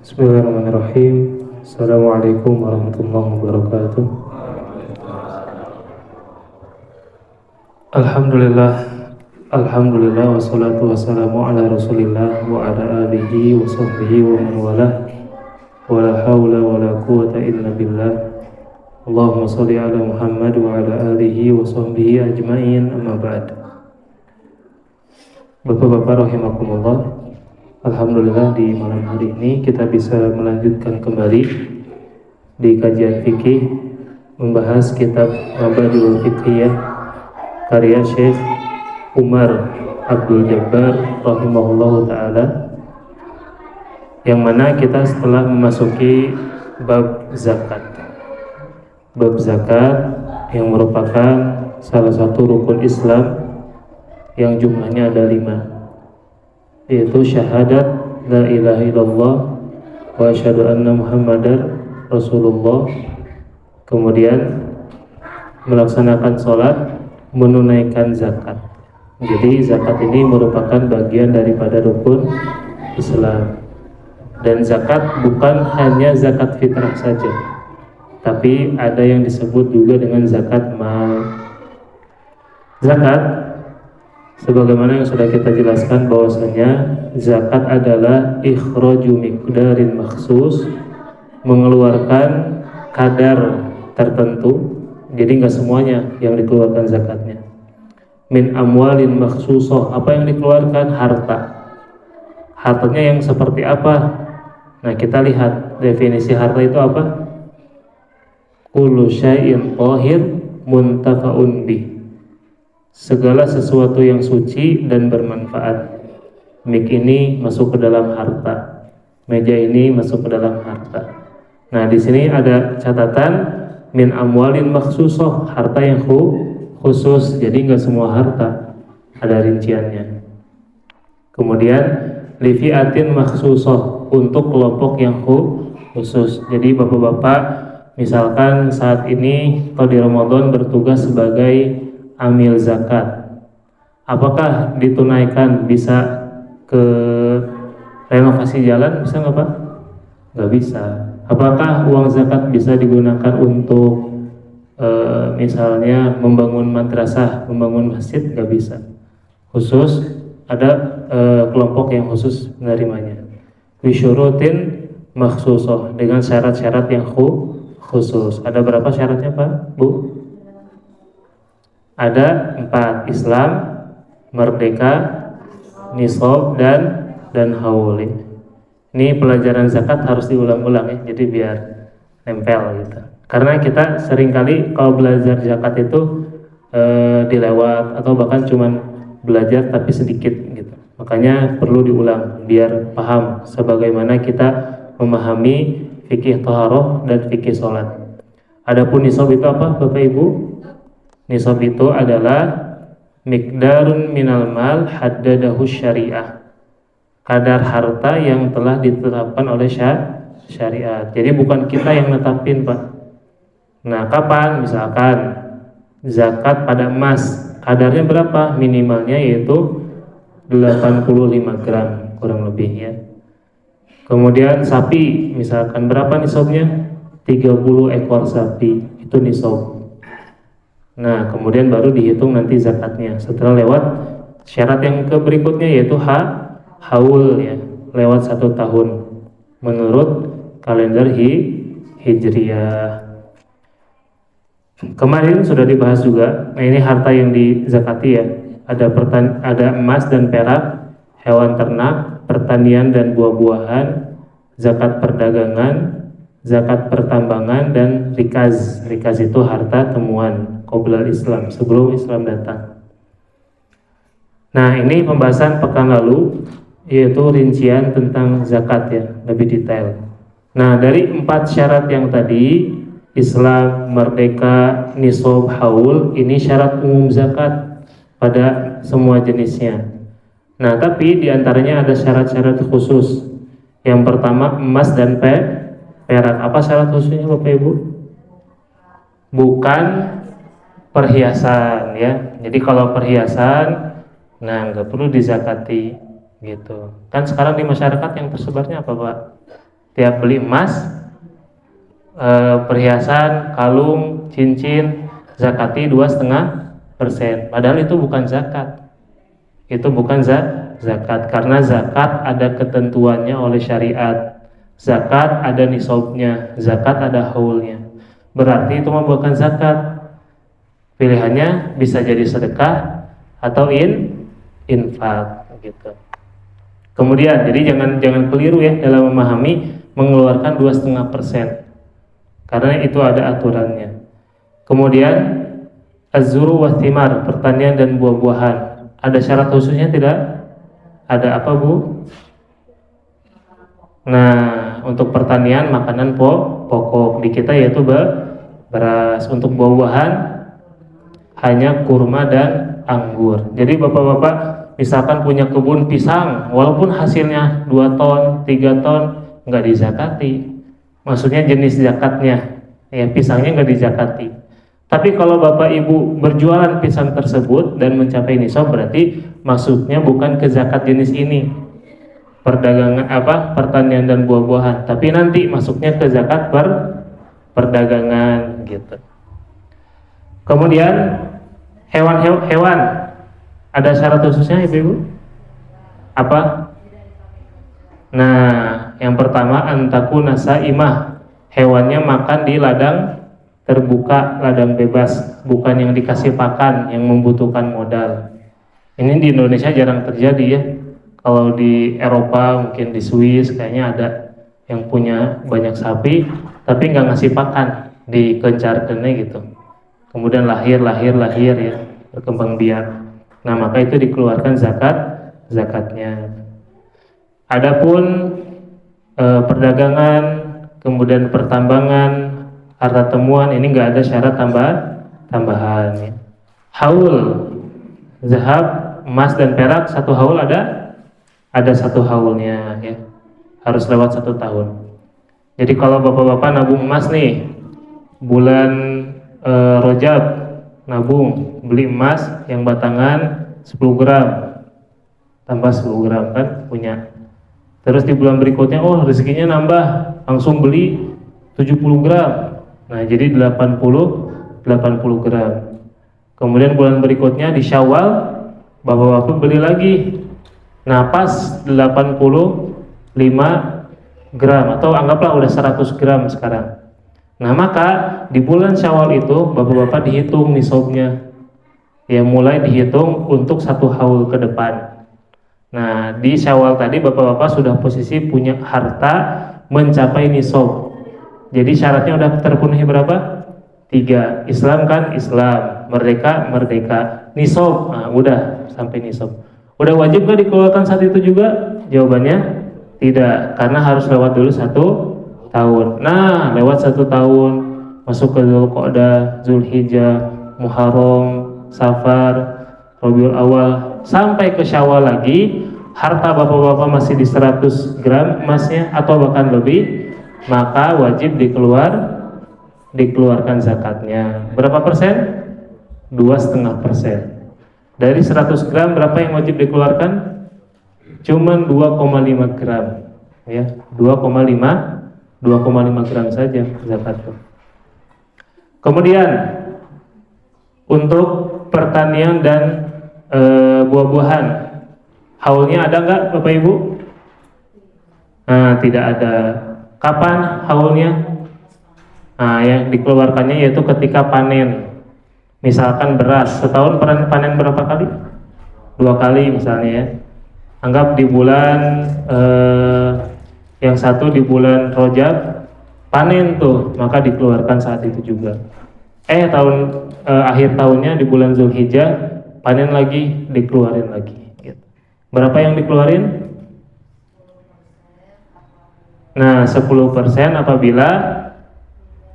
Bismillahirrahmanirrahim. Assalamualaikum warahmatullahi wabarakatuh. Alhamdulillah, Alhamdulillah wassalatu wassalamu ala Rasulillah wa ala alihi wa sahbihi wa man walah. Wa la haula wa la quwwata illa billah. Allahumma shalli ala Muhammad wa ala alihi wa sahbihi ajmain, amma ba'd. Bapak-bapak rahimakumullah, alhamdulillah di malam hari ini kita bisa melanjutkan kembali di kajian fikih, membahas kitab Mabadiul Fiqhiyah karya Syekh Umar Abdul Jabbar rahimahullahu ta'ala, yang mana kita setelah memasuki bab zakat. Bab zakat yang merupakan salah satu rukun Islam yang jumlahnya ada 5, yaitu syahadat la ilaha illallah wa asyhadu anna muhammadar rasulullah, kemudian melaksanakan sholat, menunaikan zakat. Jadi zakat ini merupakan bagian daripada rukun Islam. Dan zakat bukan hanya zakat fitrah saja, tapi ada yang disebut juga dengan zakat mal. Zakat, sebagaimana yang sudah kita jelaskan, bahwasanya zakat adalah ikhraju miqdarin makhsus, mengeluarkan kadar tertentu. Jadi nggak semuanya yang dikeluarkan zakatnya. Min amwalin makhsusah, apa yang dikeluarkan? Harta. Hartanya yang seperti apa? Nah, kita lihat definisi harta itu apa? Kullu syai'in thahir muntafa'un bih, segala sesuatu yang suci dan bermanfaat. Mik ini masuk ke dalam harta, meja ini masuk ke dalam harta. Nah, di sini ada catatan min amwalin makhsusah, harta yang khusus. Jadi nggak semua harta, ada rinciannya. Kemudian lifiatin makhsusah, untuk kelompok yang khusus. Jadi bapak-bapak misalkan saat ini atau di Ramadan bertugas sebagai amil zakat, apakah ditunaikan bisa ke renovasi jalan? Bisa nggak Pak? Nggak bisa. Apakah uang zakat bisa digunakan untuk misalnya membangun madrasah, membangun masjid? Nggak bisa. Khusus, ada kelompok yang khusus menerimanya. Bisyurutin makhsusah, dengan syarat-syarat yang khusus. Ada berapa syaratnya Pak, Bu? Ada 4: Islam, merdeka, nisab, dan haul. Ini pelajaran zakat harus diulang-ulang ya, jadi biar nempel gitu. Karena kita seringkali kalau belajar zakat itu dilewat atau bahkan cuman belajar tapi sedikit gitu. Makanya perlu diulang biar paham sebagaimana kita memahami fikih thaharah dan fikih sholat. Adapun nisab itu apa Bapak Ibu? Nisab itu adalah miqdarun minal mal haddadahu syariah, kadar harta yang telah ditetapkan oleh syariat. Jadi bukan kita yang netapin Pak. Nah, kapan? Misalkan zakat pada emas, kadarnya berapa? Minimalnya yaitu 85 gram kurang lebih ya. Kemudian sapi, misalkan berapa nisabnya? 30 ekor sapi, itu nisab. Nah, kemudian baru dihitung nanti zakatnya setelah lewat syarat yang berikutnya, yaitu haul ya, lewat 1 tahun menurut kalender hijriyah. Kemarin sudah dibahas juga. Nah, ini harta yang dizakati ya. Ada emas dan perak, hewan ternak, pertanian dan buah-buahan, zakat perdagangan, zakat pertambangan, dan rikaz. Rikaz itu harta temuan qoblal Islam, sebelum Islam datang. Nah, ini pembahasan pekan lalu, yaitu rincian tentang zakat ya, lebih detail. Nah, dari 4 syarat yang tadi, Islam, merdeka, nisab, haul, ini syarat umum zakat pada semua jenisnya. Nah, tapi diantaranya ada syarat-syarat khusus. Yang pertama, emas dan perak. Apa syarat khususnya Bapak Ibu? Bukan perhiasan ya. Jadi kalau perhiasan, nah nggak perlu dizakati gitu. Kan sekarang di masyarakat yang tersebarnya apa Pak? Tiap beli emas, perhiasan, kalung, cincin, zakati 2,5%. Padahal itu bukan zakat. Itu bukan zakat, karena zakat ada ketentuannya oleh syariat. Zakat ada nisabnya, zakat ada haulnya. Berarti itu bukan zakat. Pilihannya bisa jadi sedekah atau infak gitu. Kemudian, jadi jangan keliru ya dalam memahami mengeluarkan 2,5%, karena itu ada aturannya. Kemudian az-zuru wa thimar, pertanian dan buah-buahan. Ada syarat khususnya tidak? Ada apa, Bu? Nah, untuk pertanian makanan pokok di kita yaitu beras. Untuk buah-buahan hanya kurma dan anggur. Jadi bapak-bapak misalkan punya kebun pisang, walaupun hasilnya 2 ton, 3 ton, nggak dizakati. Maksudnya jenis zakatnya, ya pisangnya nggak dizakati. Tapi kalau bapak ibu berjualan pisang tersebut dan mencapai nisab, berarti masuknya bukan ke zakat jenis ini, perdagangan pertanian dan buah-buahan, tapi nanti masuknya ke zakat perdagangan gitu. Kemudian hewan ada syarat khususnya ibu-ibu? Apa? Nah, yang pertama antakuna saimah, hewannya makan di ladang terbuka, ladang bebas, bukan yang dikasih pakan yang membutuhkan modal. Ini di Indonesia jarang terjadi ya. Kalau di Eropa mungkin di Swiss kayaknya ada yang punya banyak sapi tapi nggak ngasih pakan, dikencarkannya gitu. Kemudian lahir ya, berkembang biak. Nah, maka itu dikeluarkan zakatnya. Adapun perdagangan, kemudian pertambangan, harta temuan, ini nggak ada syarat tambahan ya. Haul, zahab, emas dan perak, 1 haul ada 1 haulnya ya. Harus lewat 1 tahun. Jadi kalau bapak-bapak nabung emas nih, bulan Rojab nabung, beli emas yang batangan 10 gram tambah 10 gram kan punya. Terus di bulan berikutnya rezekinya nambah, langsung beli 70 gram. Nah, jadi 80 gram. Kemudian bulan berikutnya di Syawal bapak-bapak beli lagi. Nah, pas 85 gram atau anggaplah udah 100 gram sekarang. Nah, maka di bulan Syawal itu bapak-bapak dihitung nisabnya. Ya, mulai dihitung untuk 1 haul ke depan. Nah, di Syawal tadi bapak-bapak sudah posisi punya harta mencapai nisab. Jadi syaratnya udah terpenuhi berapa? 3. Islam kan Islam, merdeka, nisab. Nah, udah sampai nisab. Udah wajib gak dikeluarkan saat itu juga? Jawabannya tidak, karena harus lewat dulu 1 tahun. Nah, lewat 1 tahun masuk ke Dzulqa'dah, Dzulhijjah, Muharram, Safar, Rabiul Awal sampai ke Syawal lagi, harta bapak-bapak masih di 100 gram emasnya atau bahkan lebih, maka wajib dikeluarkan zakatnya. Berapa persen? 2,5%. Dari 100 gram berapa yang wajib dikeluarkan? Cuman 2,5 gram ya, 2,5 gram saja zakatnya. Kemudian untuk pertanian dan buah-buahan, haulnya ada nggak Bapak Ibu? Nah, tidak ada. Kapan haulnya? Nah, yang dikeluarkannya yaitu ketika panen. Misalkan beras, setahun panen berapa kali? 2 kali misalnya ya. Anggap di bulan yang satu di bulan Rojab panen tuh, maka dikeluarkan saat itu juga. Akhir tahunnya di bulan Dzulhijjah panen lagi, dikeluarin lagi gitu. Berapa yang dikeluarin? Nah, 10% apabila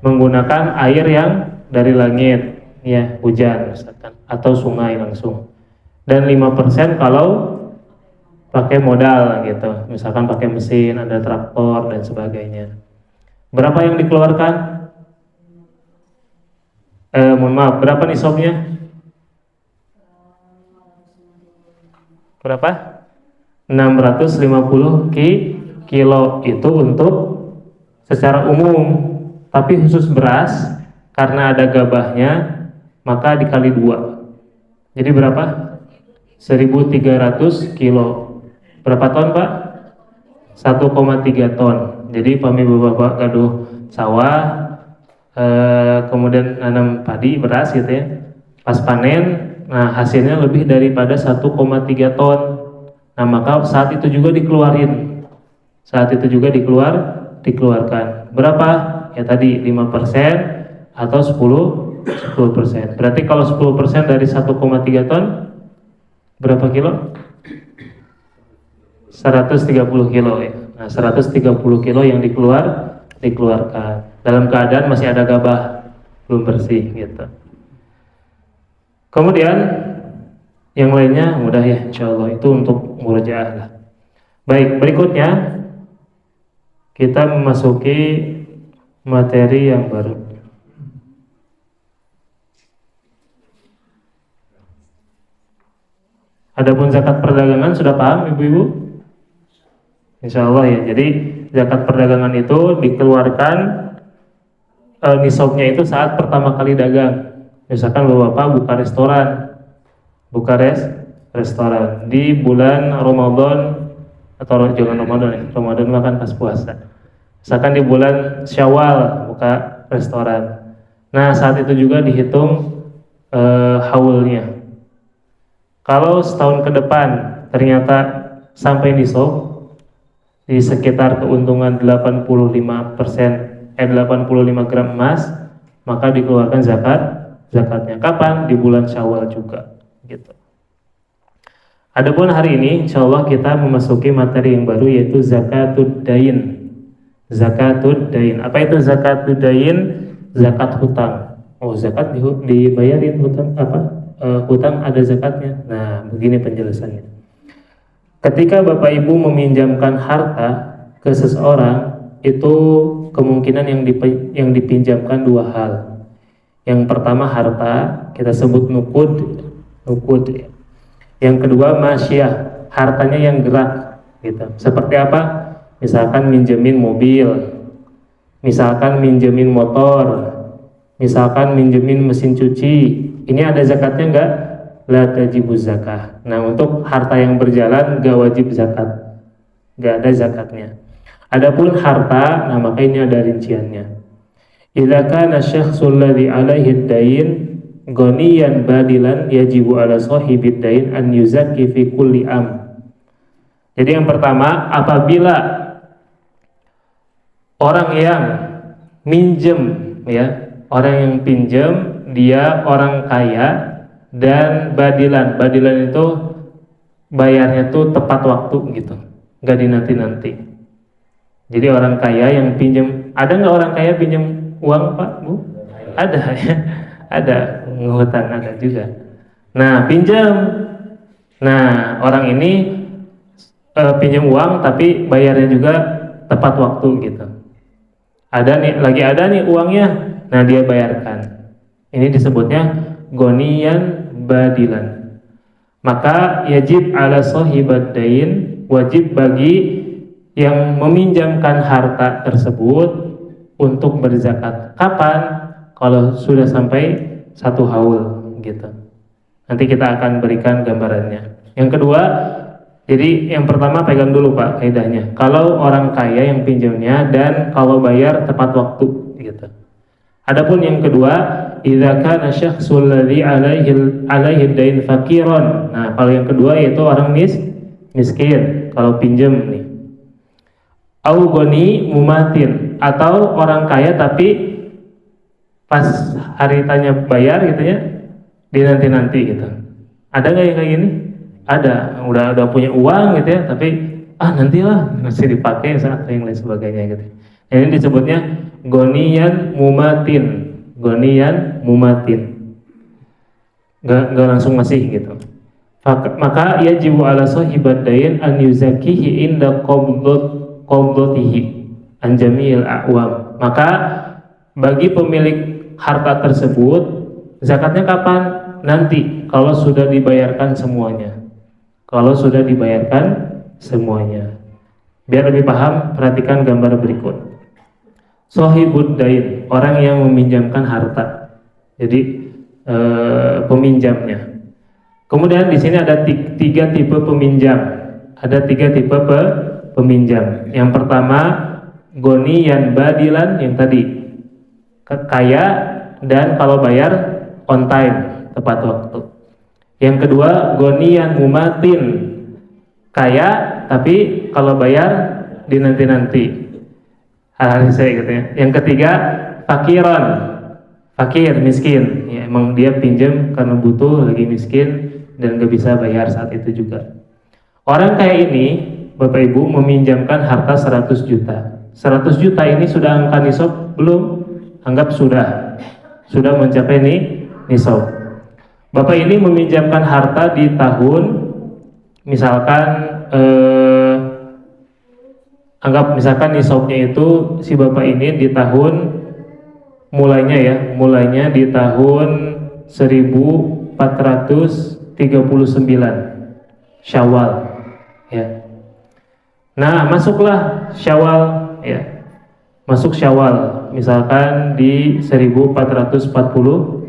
menggunakan air yang dari langit ya, hujan misalkan, atau sungai langsung. Dan 5% kalau pakai modal gitu, misalkan pakai mesin, ada traktor dan sebagainya. Berapa yang dikeluarkan? Mohon maaf, berapa nisabnya? Berapa? 650 kilo itu untuk secara umum, tapi khusus beras karena ada gabahnya maka dikali 2. Jadi berapa? 1.300 kilo. Berapa ton Pak? 1,3 ton. Jadi pami bapak gaduh sawah, kemudian nanam padi beras gitu ya. Pas panen, nah hasilnya lebih daripada 1,3 ton. Nah maka saat itu juga dikeluarin. Saat itu juga dikeluarkan. Berapa? Ya tadi 5% atau 10%. Berarti kalau 10% dari 1,3 ton berapa kilo? 130 kilo ya. Nah, 130 kilo yang dikeluarkan. Dalam keadaan masih ada gabah, belum bersih gitu. Kemudian yang lainnya mudah ya, insyaallah itu untuk murojaah lah. Baik, berikutnya kita memasuki materi yang baru. Adapun zakat perdagangan sudah paham ibu-ibu? Insyaallah ya. Jadi zakat perdagangan itu dikeluarkan nisabnya itu saat pertama kali dagang. Misalkan bapak buka restoran, restoran di bulan Ramadan atau jangan Ramadan ya, Ramadan makan pas puasa. Misalkan di bulan Syawal buka restoran. Nah saat itu juga dihitung haulnya. Kalau setahun ke depan ternyata sampai nisab di sekitar keuntungan 85% 85 gram emas, maka dikeluarkan zakatnya. Kapan? Di bulan Syawal juga gitu. Adapun hari ini insyaallah kita memasuki materi yang baru yaitu zakatud dain. Zakatud dain. Apa itu zakatud dain? Zakat hutang. Oh, zakat dibayarin hutang apa? Hutang ada zakatnya. Nah, begini penjelasannya. Ketika Bapak Ibu meminjamkan harta ke seseorang, itu kemungkinan yang dipinjamkan dua hal. Yang pertama harta, kita sebut nukud. Yang kedua masyiyah, hartanya yang gerak gitu. Seperti apa? Misalkan minjemin mobil, misalkan minjemin motor, misalkan minjemin mesin cuci. Ini ada zakatnya enggak? La tajibuz zakah. Nah, untuk harta yang berjalan enggak wajib zakat. Enggak ada zakatnya. Adapun harta, nah maka ini ada rinciannya. Idza kana syakhsul ladzi alaihi ad-dain ghaniyan badilan yajibu ala sahibid dain an yuzakki fi kulli am. Jadi yang pertama, apabila orang yang minjem ya, orang yang pinjam dia orang kaya dan badilan itu bayarnya tuh tepat waktu gitu, nggak dinanti-nanti. Jadi orang kaya yang pinjam, ada nggak orang kaya pinjam uang Pak Bu? Ada ya, ada ngutang ada juga. Nah pinjam, nah orang ini pinjam uang tapi bayarnya juga tepat waktu gitu. Ada nih uangnya, nah dia bayarkan. Ini disebutnya goniyan badilan. Maka yajib ala sahibad dain, wajib bagi yang meminjamkan harta tersebut untuk berzakat. Kapan? Kalau sudah sampai 1 haul gitu. Nanti kita akan berikan gambarannya. Yang kedua, jadi yang pertama pegang dulu Pak kaidahnya. Kalau orang kaya yang pinjamnya dan kalau bayar tepat waktu gitu. Adapun yang kedua, idza kana syakhsul ladzi alaihi dain faqiran. Nah, kalau yang kedua yaitu orang miskin kalau pinjam nih. Au goni mumatin, atau orang kaya tapi pas hari tanya bayar gitu ya, dinanti-nanti gitu. Ada nggak yang kayak gini? Ada, udah punya uang gitu ya, tapi nantilah masih dipakai saat yang lain sebagainya gitu. Ini disebutnya goniyan mumatin, nggak langsung masih gitu. Maka yajibu ala sahibad dain an yuzakihi inda qabdatihi an jami'il a'wam. Maka bagi pemilik harta tersebut zakatnya kapan? Nanti kalau sudah dibayarkan semuanya. Biar lebih paham, perhatikan gambar berikut. Sohibud dain, orang yang meminjamkan harta. Jadi peminjamnya. Kemudian di sini ada tiga tipe peminjam. Ada tiga tipe peminjam. Yang pertama goniyan badilan, yang tadi kaya dan kalau bayar on time, tepat waktu. Yang kedua goniyan mumatin, kaya tapi kalau bayar di nanti-nanti, hal-hal saya gitu ya. Yang ketiga fakiron, fakir, miskin ya, emang dia pinjam karena butuh, lagi miskin dan gak bisa bayar saat itu juga. Orang kayak ini Bapak Ibu meminjamkan harta 100 juta. 100 juta ini sudah angka nisab belum? Anggap sudah mencapai nisab. Bapak ini meminjamkan harta di tahun, misalkan anggap misalkan nisabnya itu si Bapak ini di tahun mulainya di tahun 1439 Syawal ya. Nah, masuklah Syawal ya. Masuk Syawal misalkan di 1440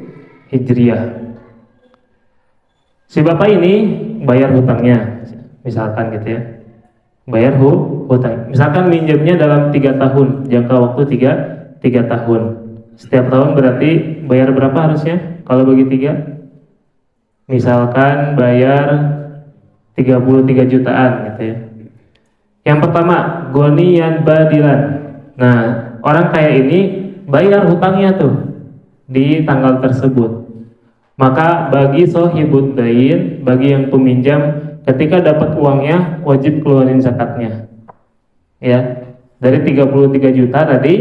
Hijriah. Si Bapak ini bayar hutangnya misalkan gitu ya. Bayar hutang. Misalkan minjemnya dalam 3 tahun, jangka waktu 3 tahun. Setiap tahun berarti bayar berapa harusnya? Kalau bagi 3, misalkan bayar 33 jutaan gitu ya. Yang pertama goniyan badilan. Nah, orang kaya ini bayar hutangnya tuh di tanggal tersebut. Maka bagi sohibud dain, bagi yang peminjam, ketika dapat uangnya wajib keluarin zakatnya ya. Dari 33 juta tadi,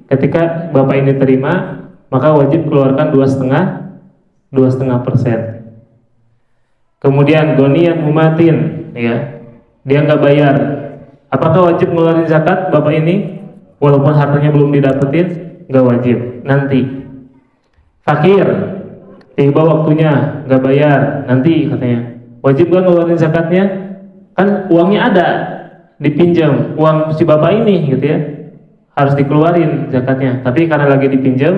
ketika Bapak ini terima, maka wajib keluarkan 2,5%. Kemudian goniyan mumatin ya, dia nggak bayar, apakah wajib ngeluarin zakat Bapak ini walaupun hartanya belum didapetin? Nggak wajib, nanti. Fakir, tiba waktunya nggak bayar, nanti katanya. Wajib nggak ngeluarin zakatnya? Kan uangnya ada, dipinjam, uang si Bapak ini gitu ya, harus dikeluarin zakatnya. Tapi karena lagi dipinjam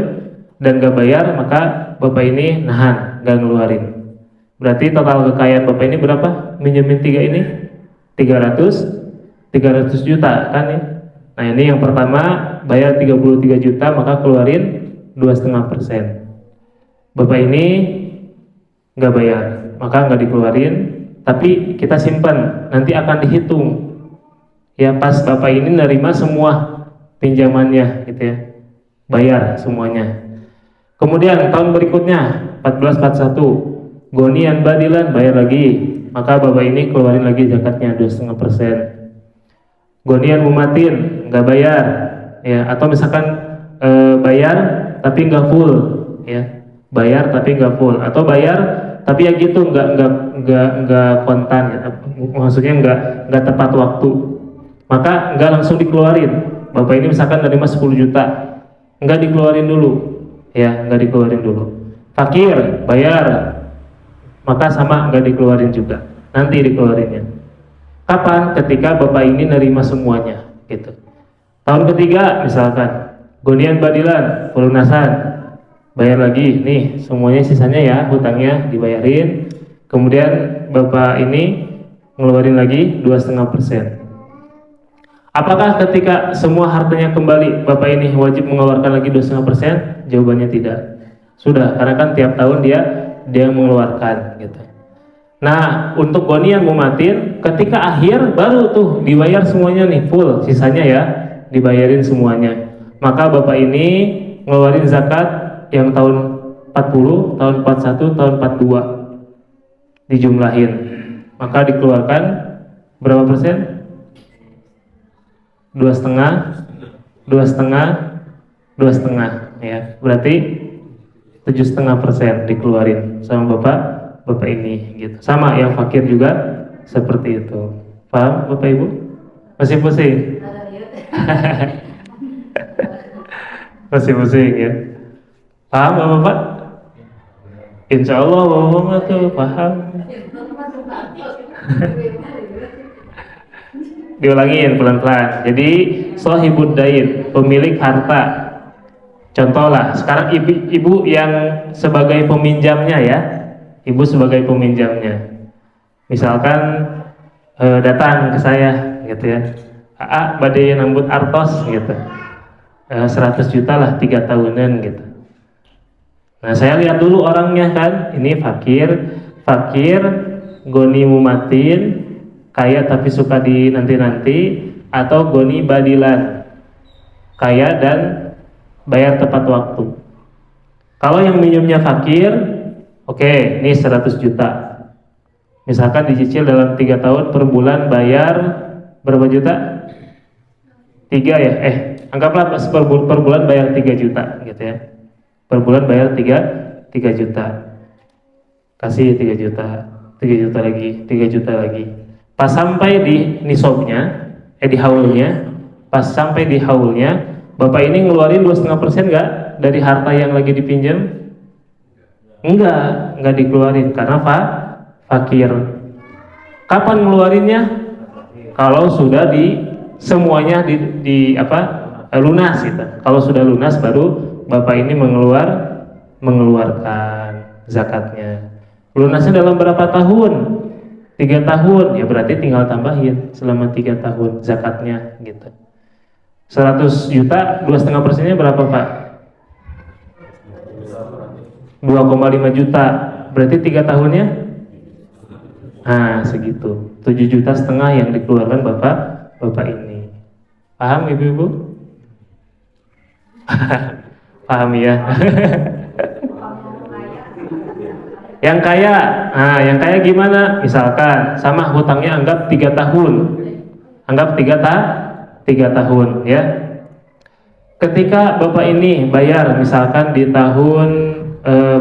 dan nggak bayar, maka Bapak ini nahan, nggak ngeluarin. Berarti total kekayaan Bapak ini berapa? Minjemin 3 ini 300 juta kan ya. Nah, ini yang pertama bayar 33 juta, maka keluarin 2,5%. Bapak ini nggak bayar, maka nggak dikeluarin, tapi kita simpan, nanti akan dihitung ya pas Bapak ini nerima semua pinjamannya gitu ya, bayar semuanya. Kemudian tahun berikutnya 1441 goniyan badilan, bayar lagi, maka Bapak ini keluarin lagi zakatnya 2,5%. Goniyan mumatin, nggak bayar ya, atau misalkan bayar tapi nggak full ya, bayar tapi nggak full, atau bayar tapi ya gitu nggak kontan ya, maksudnya nggak tepat waktu, maka nggak langsung dikeluarin. Bapak ini misalkan nerima 10 juta, nggak dikeluarin dulu ya, nggak dikeluarin dulu. Fakir, bayar, maka sama nggak dikeluarin juga, nanti dikeluarinnya. Kapan? Ketika Bapak ini nerima semuanya gitu. Tahun ketiga misalkan goniyan badilan, pelunasan, bayar lagi nih semuanya, sisanya ya hutangnya dibayarin. Kemudian Bapak ini ngeluarin lagi 2,5%. Apakah ketika semua hartanya kembali Bapak ini wajib mengeluarkan lagi 2,5%? Jawabannya tidak. Sudah, karena kan tiap tahun dia mengeluarkan gitu. Nah, untuk goniyan mumatin, ketika akhir baru tuh dibayar semuanya nih full, sisanya ya dibayarin semuanya. Maka Bapak ini ngeluarin zakat yang tahun 40, tahun 41, tahun 42 dijumlahin, maka dikeluarkan berapa persen? 2,5 ya, berarti 7,5% dikeluarin sama Bapak ini gitu. Sama yang fakir juga seperti itu. Paham Bapak Ibu? Masih pusing? Masih pusing ya? Paham Bapak? Insya Allah Bapak tuh paham. Diulangin pelan-pelan. Jadi sahibud dain, pemilik harta. Contoh lah, sekarang ibu yang sebagai peminjamnya ya. Ibu sebagai peminjamnya. Misalkan datang ke saya gitu ya. Badai nambut artos gitu. 100 juta lah 3 tahunan gitu. Nah, saya lihat dulu orangnya kan, ini fakir, goni mumatin, kaya tapi suka di nanti-nanti, atau goni badilan, kaya dan bayar tepat waktu. Kalau yang minumnya fakir, oke, ini 100 juta. Misalkan dicicil dalam 3 tahun per bulan bayar berapa juta? 3 ya? Anggaplah per bulan bayar 3 juta gitu ya. Per bulan bayar 3 juta. Kasih 3 juta, 3 juta lagi, 3 juta lagi. Pas sampai di nisabnya, di haulnya, pas sampai di haulnya, Bapak ini ngeluarin 2,5% nggak dari harta yang lagi dipinjam? Enggak dikeluarin karena fakir. Kapan ngeluarinnya? Kalau sudah semuanya lunas gitu. Kalau sudah lunas baru Bapak ini mengeluarkan zakatnya. Lunasnya dalam berapa tahun? 3 tahun, ya berarti tinggal tambahin selama 3 tahun zakatnya gitu. 100 juta, 2,5%-nya berapa Pak? 2,5 juta, berarti 3 tahunnya? Nah segitu, 7,5 juta yang dikeluarkan Bapak ini. Paham ibu-ibu? Paham ya? Yang kaya gimana? Misalkan sama hutangnya anggap 3 tahun. Anggap 3 tahun ya. Ketika Bapak ini bayar misalkan di tahun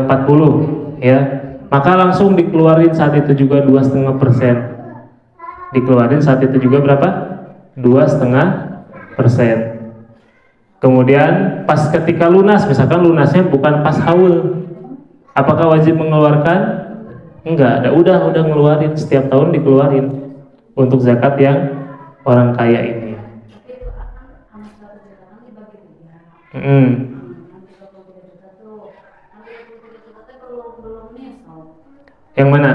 40 ya, maka langsung dikeluarin saat itu juga 2,5%. Dikeluarin saat itu juga berapa? 2,5%. Kemudian pas ketika lunas, misalkan lunasnya bukan pas haul, apakah wajib mengeluarkan? Enggak, udah ngeluarin, setiap tahun dikeluarin untuk zakat yang orang kaya ini. Yang mana?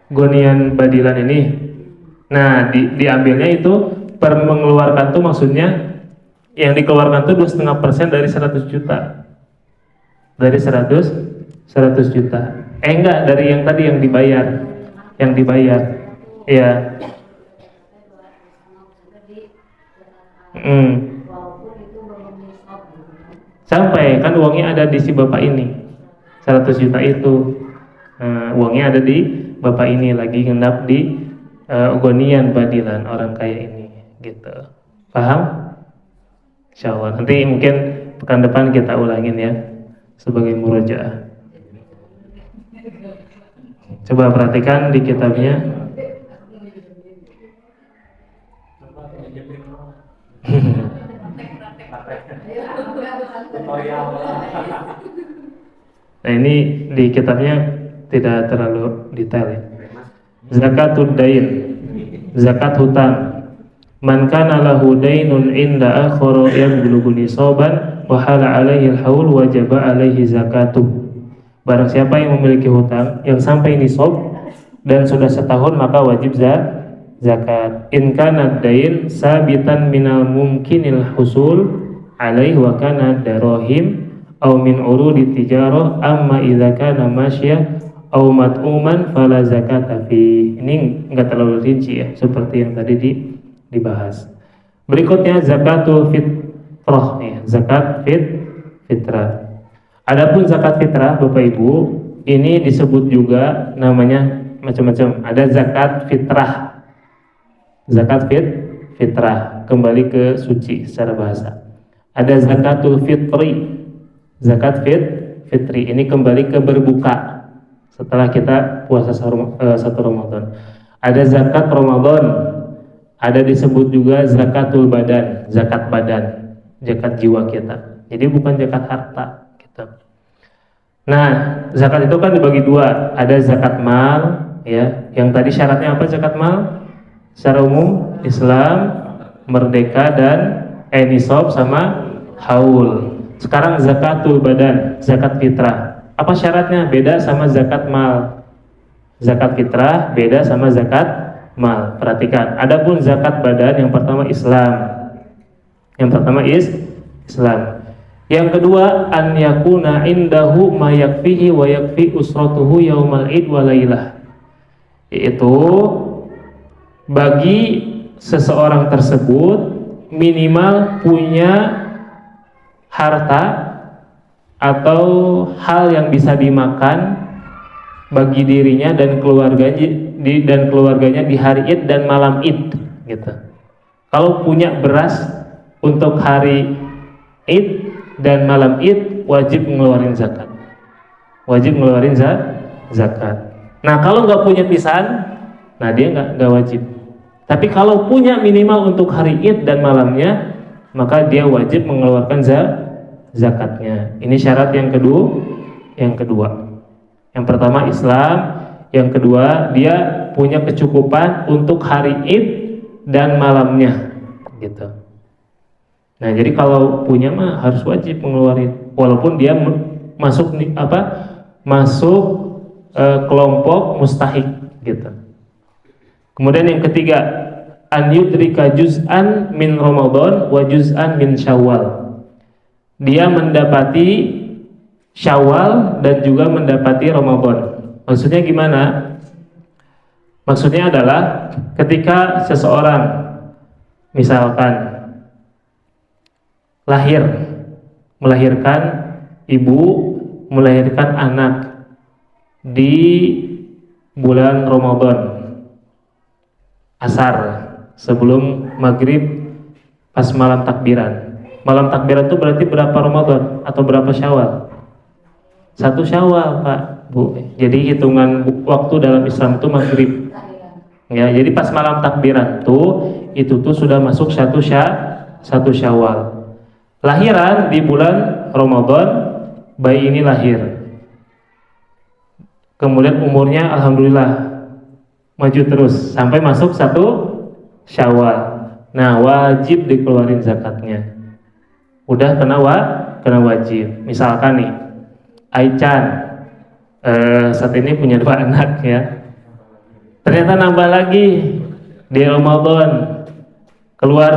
Gonian badilan ini. Nah, diambilnya itu per mengeluarkan tuh maksudnya yang dikeluarkan tuh 2,5% dari 100 juta. Dari 100 juta. Enggak, dari yang tadi yang dibayar. Yang dibayar. Iya. Sampai kan uangnya ada di si Bapak ini. 100 juta itu. Uangnya ada di Bapak ini lagi ngendap di gonian badilan orang kaya ini gitu. Paham? Insyaallah nanti mungkin pekan depan kita ulangin ya sebagai murojaah. Coba perhatikan di kitabnya. Nah ini di kitabnya tidak terlalu detail ya. Zakatud dain, zakat hutang. Man kana lahu dainun inda akhara yablughu nisaban wa hala alaihi al-haul wajaba alaihi zakatuh. Barang siapa yang memiliki hutang yang sampai nisab dan sudah setahun maka wajib zakat. In kana dain sabitan minal mumkinil husul alaihi wa kana darahim aw min urudi tijarah amma idza kana masyah aw mat'uman fala zakata fi. Ini enggak terlalu rinci ya, seperti yang tadi dibahas. Berikutnya zakatul fitrah ya, zakat fitrah. Adapun zakat fitrah Bapak Ibu, ini disebut juga namanya macam-macam. Ada zakat fitrah. Zakat fitrah, kembali ke suci secara bahasa. Ada zakatul fitri. Zakat fitri ini kembali ke berbuka setelah kita puasa 1 Ramadan. Ada zakat Ramadan, ada disebut juga zakatul badan, zakat badan, zakat jiwa kita. Jadi bukan zakat harta gitu. Nah, zakat itu kan dibagi 2, ada zakat mal, ya. Yang tadi syaratnya apa zakat mal? Secara umum Islam, merdeka dan nisab sama haul. Sekarang zakatul badan, zakat fitrah. Apa syaratnya? Beda sama zakat mal. Zakat fitrah beda sama zakat mal. Perhatikan. Adapun zakat badan yang pertama Islam. Yang pertama Islam. Yang kedua an yakuna indahu ma yakfihi wa yakfi usratuhu yaumal id wa lailah. Yaitu bagi seseorang tersebut minimal punya harta atau hal yang bisa dimakan bagi dirinya dan keluarganya di hari Id dan malam Id gitu. Kalau punya beras untuk hari Id dan malam Id wajib ngeluarin zakat. Wajib ngeluarin zakat. Nah, kalau nggak punya pisan, nah dia nggak wajib. Tapi kalau punya minimal untuk hari Id dan malamnya, maka dia wajib mengeluarkan zakatnya. Ini syarat yang kedua. Yang pertama Islam, yang kedua dia punya kecukupan untuk hari Id dan malamnya, gitu. Nah, jadi kalau punya mah harus wajib mengeluarkan, walaupun dia masuk kelompok mustahik, gitu. Kemudian yang ketiga, an yudrika juz'an min Ramadan wa juz'an min Syawal. Dia mendapati Syawal dan juga mendapati Ramadan. Maksudnya gimana? Maksudnya adalah ketika seseorang misalkan melahirkan ibu, melahirkan anak di bulan Ramadan, asar, sebelum maghrib, pas malam takbiran. Malam takbiran itu berarti berapa Ramadan atau berapa Syawal? 1 Syawal, Pak, Bu. Jadi hitungan waktu dalam Islam itu maghrib. Ya, jadi pas malam takbiran itu tuh sudah masuk 1 Syawal. Lahiran di bulan Ramadan, bayi ini lahir. Kemudian umurnya alhamdulillah maju terus sampai masuk 1 Syawal. Nah, wajib dikeluarin zakatnya. Udah kena wajib. Misalkan nih, Aichan saat ini punya 2 anak ya. Ternyata nambah lagi di Ramadan, keluar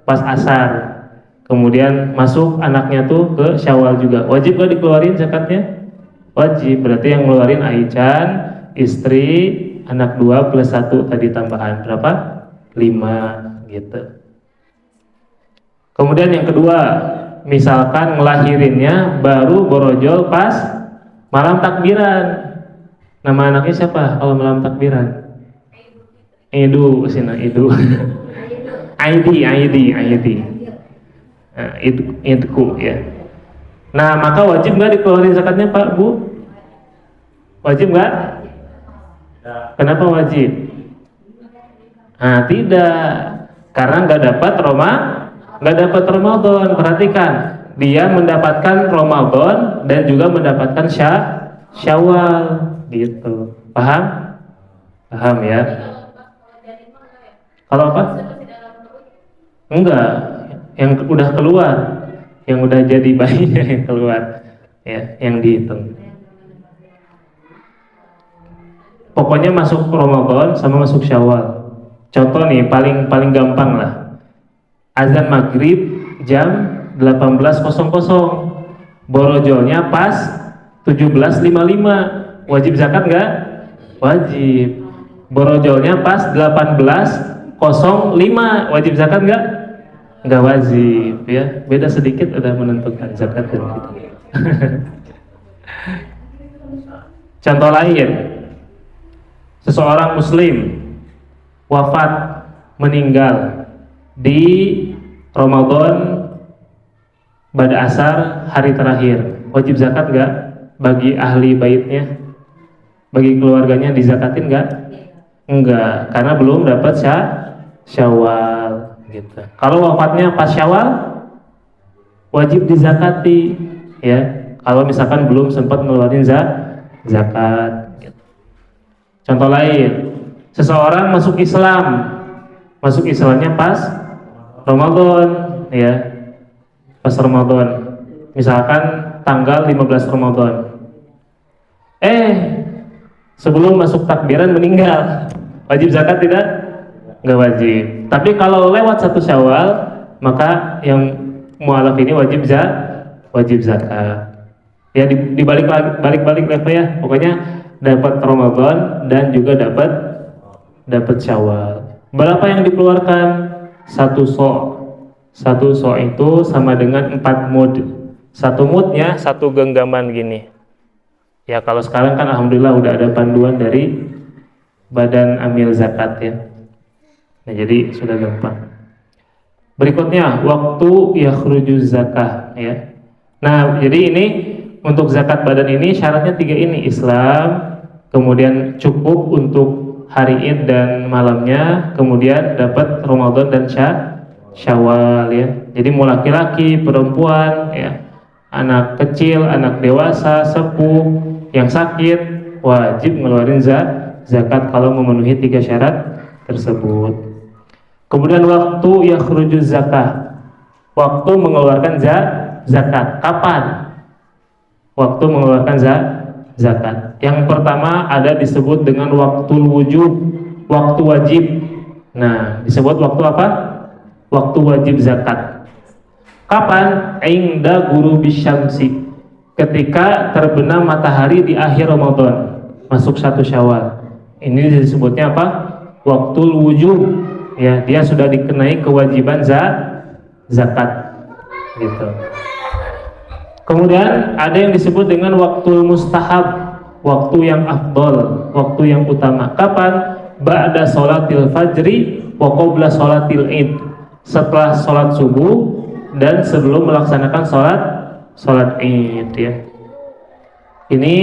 pas asar. Kemudian masuk anaknya tuh ke Syawal juga. Wajib gak dikeluarin zakatnya? Wajib. Berarti yang ngeluarin Aichan, istri, anak 2 plus 1 tadi tambahan berapa? 5 gitu. Kemudian yang kedua, misalkan ngelahirinnya baru borojol pas malam takbiran. Nama anaknya siapa kalau malam takbiran? Idu. Aidi. Nah, Idku ya. Nah, maka wajib nggak dikeluarin zakatnya, Pak, Bu? Wajib nggak? Kenapa wajib? Nah, tidak, karena nggak dapat Ramadan. Perhatikan, dia mendapatkan Ramadan dan juga mendapatkan Syawal, gitu. Paham ya? Kalau apa? Enggak, yang udah keluar, yang udah jadi bayinya yang keluar, ya, yang dihitung. Pokoknya masuk Ramadan sama masuk Syawal. Contoh nih, paling gampang lah. Azan maghrib jam 18.00, borojolnya pas 17.55, wajib zakat nggak? Wajib. Borojolnya pas 18.05, wajib zakat nggak? Nggak wajib ya. Beda sedikit udah menentukan zakat dan fitrah. Contoh lain, seseorang muslim wafat, meninggal di Ramadan pada asar hari terakhir, wajib zakat nggak? Bagi ahli baitnya, bagi keluarganya dizakatin nggak? Enggak, karena belum dapat Syawal gitu. Kalau wafatnya pas Syawal, wajib dizakati ya. Kalau misalkan belum sempat ngeluarin zakat gitu. Contoh lain, seseorang masuk Islam, masuk Islamnya pas Ramadan, ya, pas Ramadan, misalkan tanggal 15 Ramadan. Sebelum masuk takbiran meninggal, wajib zakat tidak? Nggak wajib. Tapi kalau lewat 1 Syawal, maka yang mualaf ini wajib zakat. Ya, dibalik level ya, pokoknya dapat Ramadan dan juga dapat Syawal. Berapa yang dikeluarkan? 1 so' itu sama dengan 4 mud. 1 mudnya 1 genggaman gini. Ya, kalau sekarang kan alhamdulillah udah ada panduan dari Badan Amil Zakat ya. Nah, jadi sudah gampang. Berikutnya, waktu yakhrujuz zakah ya. Nah, jadi ini untuk zakat badan ini syaratnya 3 ini, Islam, kemudian cukup untuk hari Id dan malamnya, kemudian dapat Ramadan dan Syawal ya. Jadi mau laki-laki, perempuan ya, anak kecil, anak dewasa, sepuh, yang sakit, wajib ngeluarin zakat kalau memenuhi 3 syarat tersebut. Kemudian waktu yakhrujuz zakah, waktu mengeluarkan zakat. Kapan waktu mengeluarkan zakat? Yang pertama ada disebut dengan waktu wujub, waktu wajib. Nah, disebut waktu apa? Waktu wajib zakat. Kapan? Inda ghurubish syamsi, ketika terbenam matahari di akhir Ramadan, masuk 1 Syawal. Ini disebutnya apa? Waktu wujub. Ya, dia sudah dikenai kewajiban zakat gitu. Kemudian ada yang disebut dengan waktu mustahab, waktu yang afdol, waktu yang utama. Kapan? Ba'da sholatil fajri wa qabla sholatil id, setelah sholat subuh dan sebelum melaksanakan sholat id ya. Ini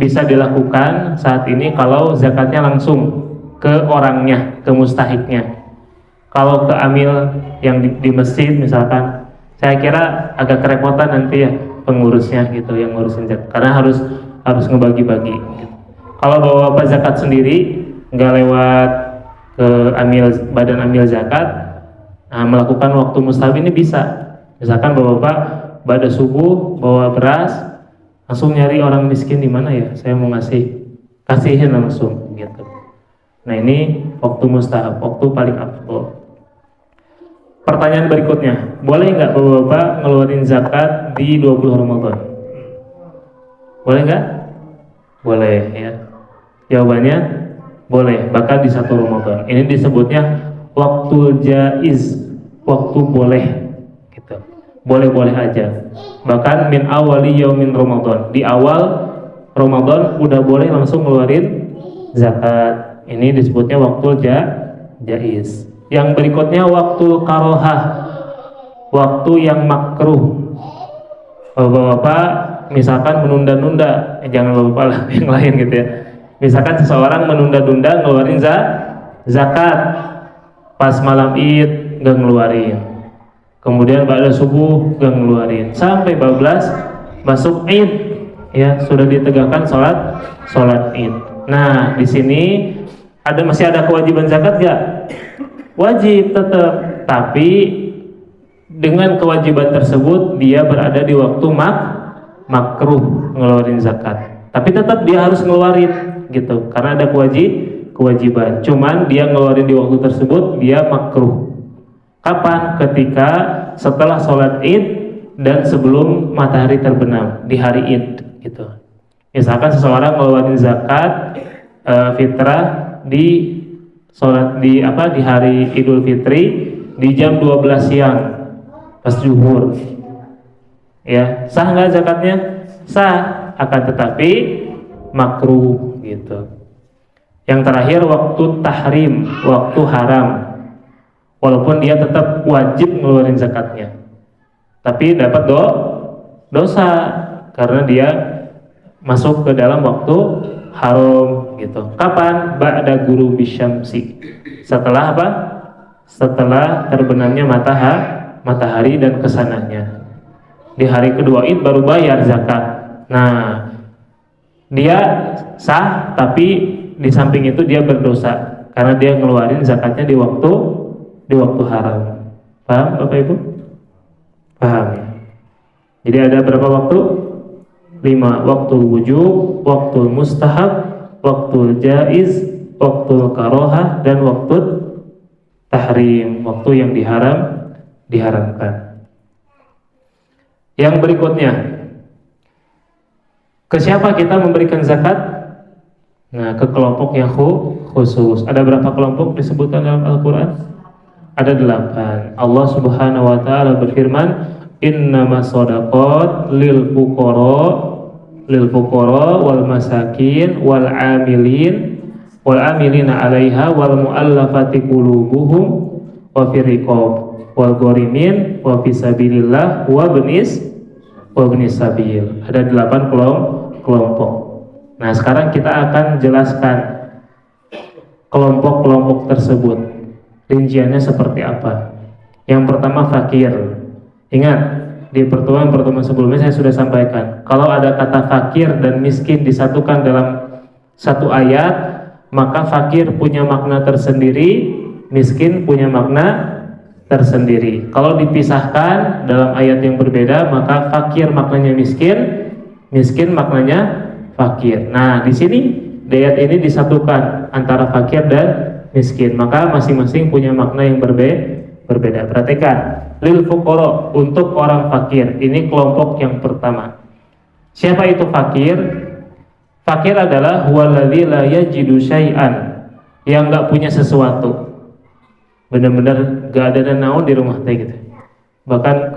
bisa dilakukan saat ini kalau zakatnya langsung ke orangnya, ke mustahiknya. Kalau ke amil yang di masjid misalkan, saya kira agak kerepotan nanti ya pengurusnya gitu, yang ngurusin zakat, karena harus ngebagi-bagi gitu. Kalau bapak zakat sendiri, nggak lewat ke badan amil zakat, nah, melakukan waktu mustahab ini bisa. Misalkan bapak pada subuh bawa beras, langsung nyari orang miskin di mana ya, saya mau kasihin langsung gitu. Nah, ini waktu mustahab, waktu paling afdol. Pertanyaan berikutnya, boleh nggak bapak ngeluarin zakat di 20 Ramadan? Boleh nggak? Boleh ya. Jawabannya boleh, bahkan di 1 Ramadan. Ini disebutnya waktu jaiz, waktu boleh gitu. Boleh-boleh aja. Bahkan min awali yaumin Ramadan, di awal Ramadan udah boleh langsung ngeluarin zakat. Ini disebutnya waktu jaiz. Yang berikutnya waktu karohah, waktu yang makruh. Bapak-bapak misalkan menunda-nunda, jangan bapak lah, yang lain gitu ya. Misalkan seseorang menunda-nunda ngeluarin zakat, pas malam Id gak ngeluarin, kemudian pada subuh gak ngeluarin, sampai 12 masuk Id ya, sudah ditegakkan sholat Id. Nah, di sini masih ada kewajiban zakat gak? Wajib tetap, tapi dengan kewajiban tersebut dia berada di waktu makruh ngeluarin zakat. Tapi tetap dia harus ngeluarin gitu, karena ada kewajiban. Cuman dia ngeluarin di waktu tersebut dia makruh. Kapan? Ketika setelah sholat Id dan sebelum matahari terbenam di hari Id gitu. Misalkan seseorang ngeluarin zakat fitrah di hari Idul Fitri di jam 12 siang pas zuhur, ya sah nggak zakatnya? Sah, akan tetapi makruh gitu. Yang terakhir waktu tahrim, waktu haram, walaupun dia tetap wajib ngeluarin zakatnya, tapi dapat dosa karena dia masuk ke dalam waktu haram gitu. Kapan? Ba'da ghurubish syamsi, setelah apa? Setelah terbenamnya matahari dan kesananya. Di hari kedua Id baru bayar zakat. Nah, dia sah tapi di samping itu dia berdosa karena dia ngeluarin zakatnya di waktu haram. Paham Bapak Ibu? Paham ya? Jadi ada berapa waktu? 5. Waktu wujub, waktu mustahab, waktu jaiz, waktu karohah, dan waktu tahrim, waktu yang diharamkan. Yang berikutnya, ke siapa kita memberikan zakat? Nah, ke kelompok yang khusus. Ada berapa kelompok disebutkan dalam Al-Quran? Ada 8. Allah Subhanahu wa ta'ala berfirman, innamas shadaqat lil fuqara wal masakin wal amilina 'alaiha wal mu'allafati qulubuhum wa fir riqab wal gharimin wa fisabilillah wa ibnis sabil. Ada 8 kelompok. Nah, sekarang kita akan jelaskan kelompok-kelompok tersebut. Rinciannya seperti apa? Yang pertama fakir. Ingat, di pertemuan sebelumnya saya sudah sampaikan, kalau ada kata fakir dan miskin disatukan dalam satu ayat, maka fakir punya makna tersendiri, miskin punya makna tersendiri. Kalau dipisahkan dalam ayat yang berbeda, maka fakir maknanya miskin, miskin maknanya fakir. Nah, di sini di ayat ini disatukan antara fakir dan miskin, maka masing-masing punya makna yang berbeda. Perhatikan, lil fuqara, untuk orang fakir. Ini kelompok yang pertama. Siapa itu fakir? Fakir adalah huwaladzi la yajidu syai'an, yang enggak punya sesuatu. Benar-benar enggak ada naon di rumah teh gitu. Bahkan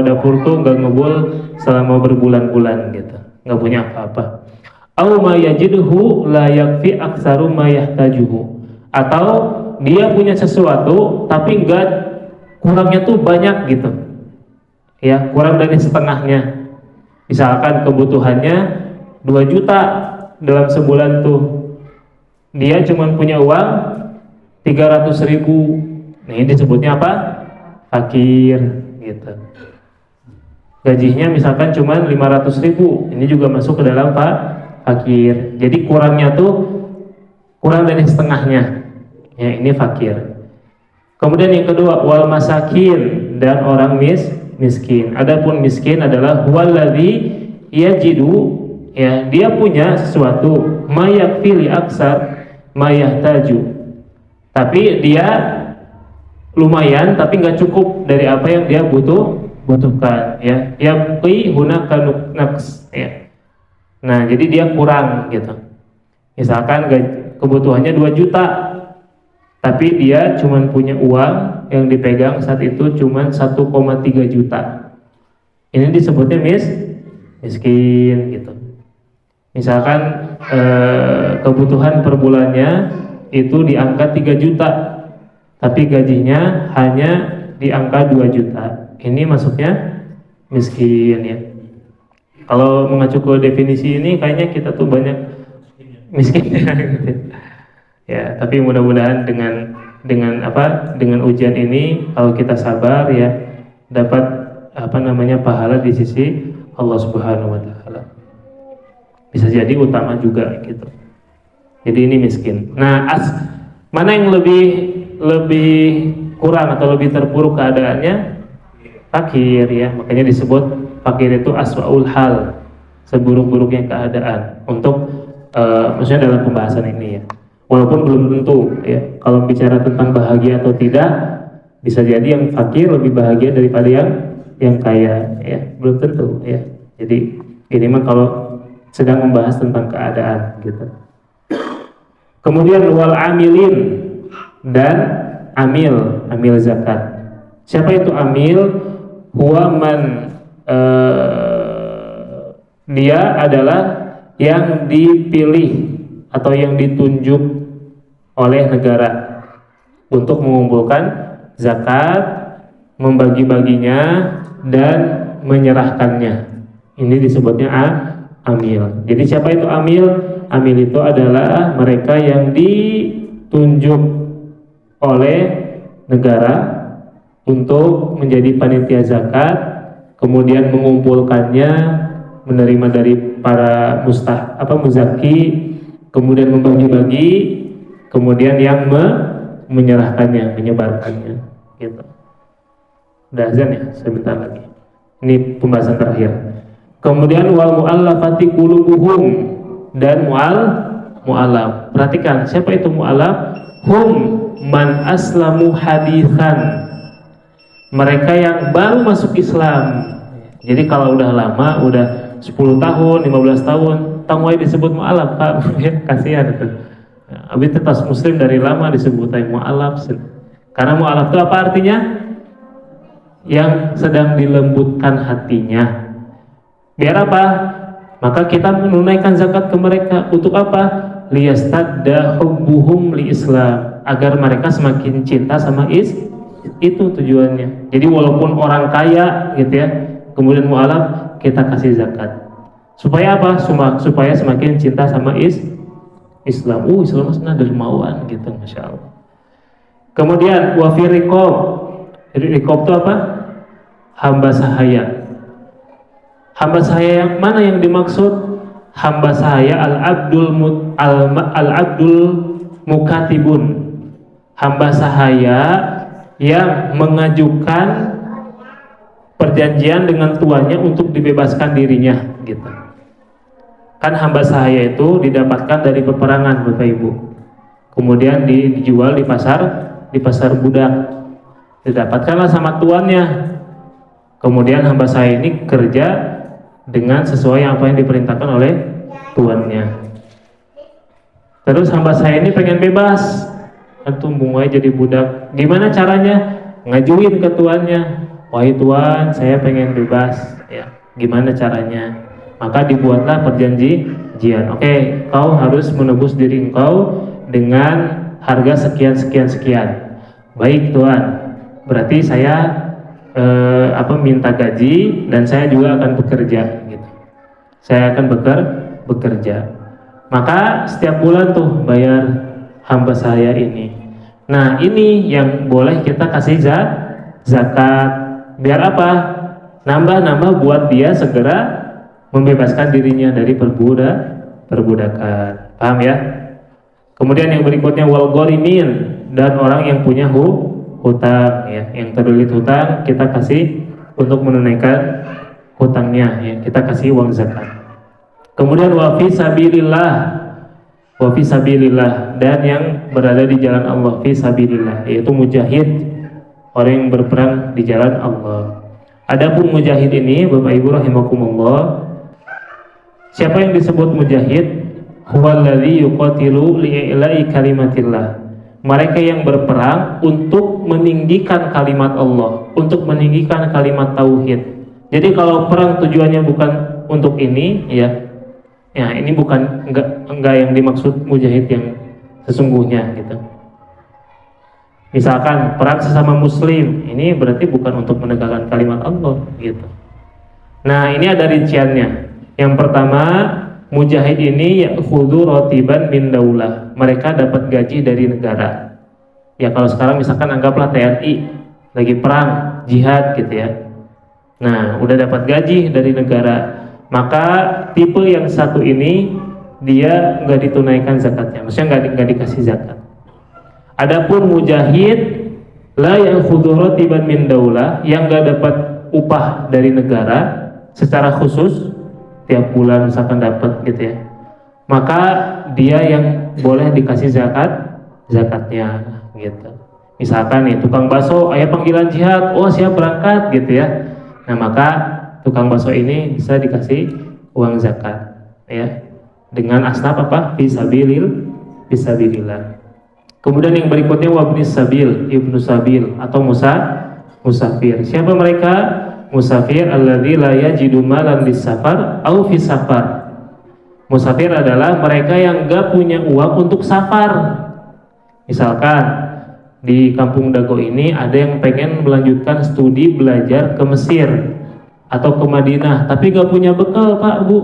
dapur tuh enggak ngebul selama berbulan-bulan gitu. Enggak punya apa-apa. Au ma yajiduhu la yakfi aktsaru ma yahtajuhu. Atau dia punya sesuatu tapi enggak, kurangnya tuh banyak gitu ya, kurang dari setengahnya. Misalkan kebutuhannya 2 juta dalam sebulan tuh, dia cuma punya uang 300.000. Nah, ini disebutnya apa? Fakir gitu. Gajinya misalkan cuma 500.000, ini juga masuk ke dalam fakir. Jadi kurangnya tuh kurang dari setengahnya ya, ini fakir. Kemudian yang kedua, wal masakin, dan orang miskin. Adapun miskin adalah huwaladzi yajidu, ya, dia punya sesuatu, mayakfi li aksar mayahtaju, tapi dia lumayan tapi nggak cukup dari apa yang dia butuhkan ya. Yabqi hunaka naqs ya. Nah, jadi dia kurang gitu. Misalkan kebutuhannya 2 juta, tapi dia cuma punya uang yang dipegang saat itu cuma 1,3 juta. Ini disebutnya miskin gitu. Misalkan kebutuhan per bulannya itu di angka 3 juta, tapi gajinya hanya di angka 2 juta. Ini masuknya miskin ya. Kalau mengacu ke definisi ini kayaknya kita tuh banyak miskin gitu. Ya, tapi mudah-mudahan dengan ujian ini, kalau kita sabar ya, dapat pahala di sisi Allah Subhanahu wa taala. Bisa jadi utama juga gitu. Jadi ini miskin. Nah, mana yang lebih kurang atau lebih terpuruk keadaannya? Fakir ya. Makanya disebut fakir itu aswaul hal, seburuk-buruknya keadaan. Untuk maksudnya dalam pembahasan ini ya. Walaupun belum tentu ya, kalau bicara tentang bahagia atau tidak, bisa jadi yang fakir lebih bahagia daripada yang kaya ya, belum tentu ya. Jadi ini mah kalau sedang membahas tentang keadaan gitu. Kemudian wal amilin, dan amil zakat. Siapa itu amil? Huwa man, dia adalah yang dipilih atau yang ditunjuk oleh negara untuk mengumpulkan zakat, membagi-baginya, dan menyerahkannya. Ini disebutnya amil. Jadi siapa itu amil? Amil itu adalah mereka yang ditunjuk oleh negara untuk menjadi panitia zakat, kemudian mengumpulkannya, menerima dari para muzaki, kemudian membagi-bagi, kemudian yang menyerahkannya, menyebarkannya, gitu. Udah azan ya, sebentar lagi. Ini pembahasan terakhir. Kemudian wal mu'allafati qulubuhum, dan mu'allaf. Perhatikan, siapa itu mu'allaf? Hum man aslamu hadithan. Mereka yang baru masuk Islam. Jadi kalau udah lama, udah 10 tahun, 15 tahun, tangwai disebut mu'allaf, Pak. Kasihan itu. Abis itu tas muslim dari lama disebut mu'allaf. Karena mu'allaf itu apa artinya? Yang sedang dilembutkan hatinya. Biar apa? Maka kita menunaikan zakat ke mereka. Untuk apa? Liyastadda hubbuhum li Islam, agar mereka semakin cinta sama itu tujuannya. Jadi walaupun orang kaya gitu ya, kemudian mu'alaf, kita kasih zakat. Supaya apa? Supaya semakin cinta sama Islam. Islam senang dermawan gitu, Masya Allah. Kemudian wafi riqab. Riqab itu apa? Hamba sahaya. Hamba sahaya yang mana yang dimaksud? Hamba sahaya al-abdul mukatibun. Hamba sahaya yang mengajukan perjanjian dengan tuannya untuk dibebaskan dirinya, gitu. Kan hamba sahaya itu didapatkan dari peperangan, Bapak Ibu. Kemudian dijual di pasar budak. Didapatkanlah sama tuannya. Kemudian hamba sahaya ini kerja dengan sesuai apa yang diperintahkan oleh tuannya. Terus hamba saya ini pengen bebas, antum mulai jadi budak. Gimana caranya? Ngajuin ke tuannya. Wahai tuan, saya pengen bebas. Ya, gimana caranya? Maka dibuatlah perjanjian. Oke, kau harus menebus diri engkau dengan harga sekian sekian sekian. Baik tuan, berarti saya minta gaji dan saya juga akan bekerja gitu. Saya akan bekerja. Maka setiap bulan tuh bayar hamba saya ini. Nah, ini yang boleh kita kasih zakat. Biar apa? Nambah buat dia segera membebaskan dirinya dari perbudakan. Paham ya? Kemudian yang berikutnya wal gharimin, dan orang yang punya hutang ya, yang terlilit hutang kita kasih untuk menunaikan hutangnya ya, kita kasih uang zakat. Kemudian wa fi sabilillah, dan yang berada di jalan Allah, fi sabilillah, yaitu mujahid, orang yang berperang di jalan Allah. Adapun mujahid ini, Bapak Ibu rahimakumullah, siapa yang disebut mujahid? Huwallazi yuqatilu li'ila'i kalimatillah. Mereka yang berperang untuk meninggikan kalimat Allah, untuk meninggikan kalimat tauhid. Jadi kalau perang tujuannya bukan untuk ini, ya ini bukan enggak yang dimaksud mujahid yang sesungguhnya gitu. Misalkan perang sesama muslim, ini berarti bukan untuk menegakkan kalimat Allah gitu. Nah, ini ada rinciannya. Yang pertama, mujahid ini ya'khudhu ratiban min daulah. Mereka dapat gaji dari negara. Ya kalau sekarang misalkan anggaplah TNI lagi perang, jihad gitu ya. Nah, udah dapat gaji dari negara. Maka tipe yang satu ini dia nggak ditunaikan zakatnya. Maksudnya nggak dikasih zakat. Adapun mujahid la ya'khudhu ratiban min daulah, yang nggak dapat upah dari negara secara khusus tiap bulan misalkan dapat gitu ya, maka dia yang boleh dikasih zakatnya gitu. Misalkan nih tukang bakso, ayah panggilan jihad, siap berangkat gitu ya. Nah, maka tukang bakso ini bisa dikasih uang zakat ya, dengan asnaf apa? Fisabilillah. Kemudian yang berikutnya wabnis sabil, ibnu sabil atau musafir. Siapa mereka? Musafir alladzi la yajidu malan lis-safar au fi safar. Musafir adalah mereka yang enggak punya uang untuk safar. Misalkan di Kampung Dago ini ada yang pengen melanjutkan studi belajar ke Mesir atau ke Madinah, tapi enggak punya bekal, Pak, Bu.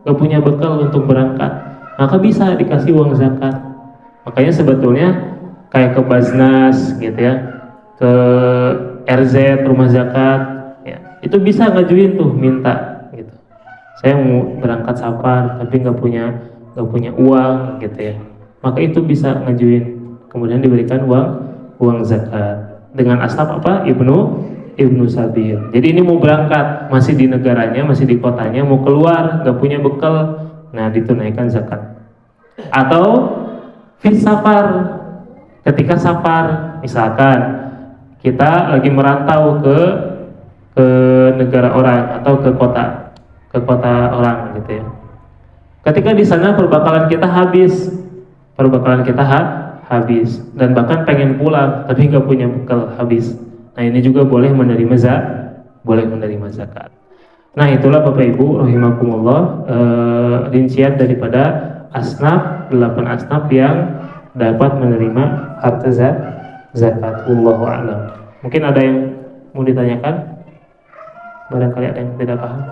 Enggak punya bekal untuk berangkat. Maka bisa dikasih uang zakat. Makanya sebetulnya kayak ke Baznas gitu ya, ke RZ rumah zakat itu bisa ngajuin tuh, minta gitu. Saya mau berangkat safar tapi nggak punya nggak punya uang gitu ya, maka itu bisa ngajuin, kemudian diberikan uang zakat dengan asnaf apa? Ibnu Sabil. Jadi ini mau berangkat, masih di negaranya, masih di kotanya, mau keluar, nggak punya bekal, nah ditunaikan zakat. Atau fit safar, ketika safar, misalkan kita lagi merantau ke negara orang atau ke kota orang gitu ya. Ketika di sana perbekalan kita habis, habis dan bahkan pengen pulang tapi nggak punya bekal, habis. Nah ini juga boleh menerima zakat. Nah itulah Bapak Ibu rahimakumullah, rincian daripada asnaf, 8 asnaf yang dapat menerima harta zakat. Wallahu a'lam. Mungkin ada yang mau ditanyakan? Barangkali ada yang tidak paham.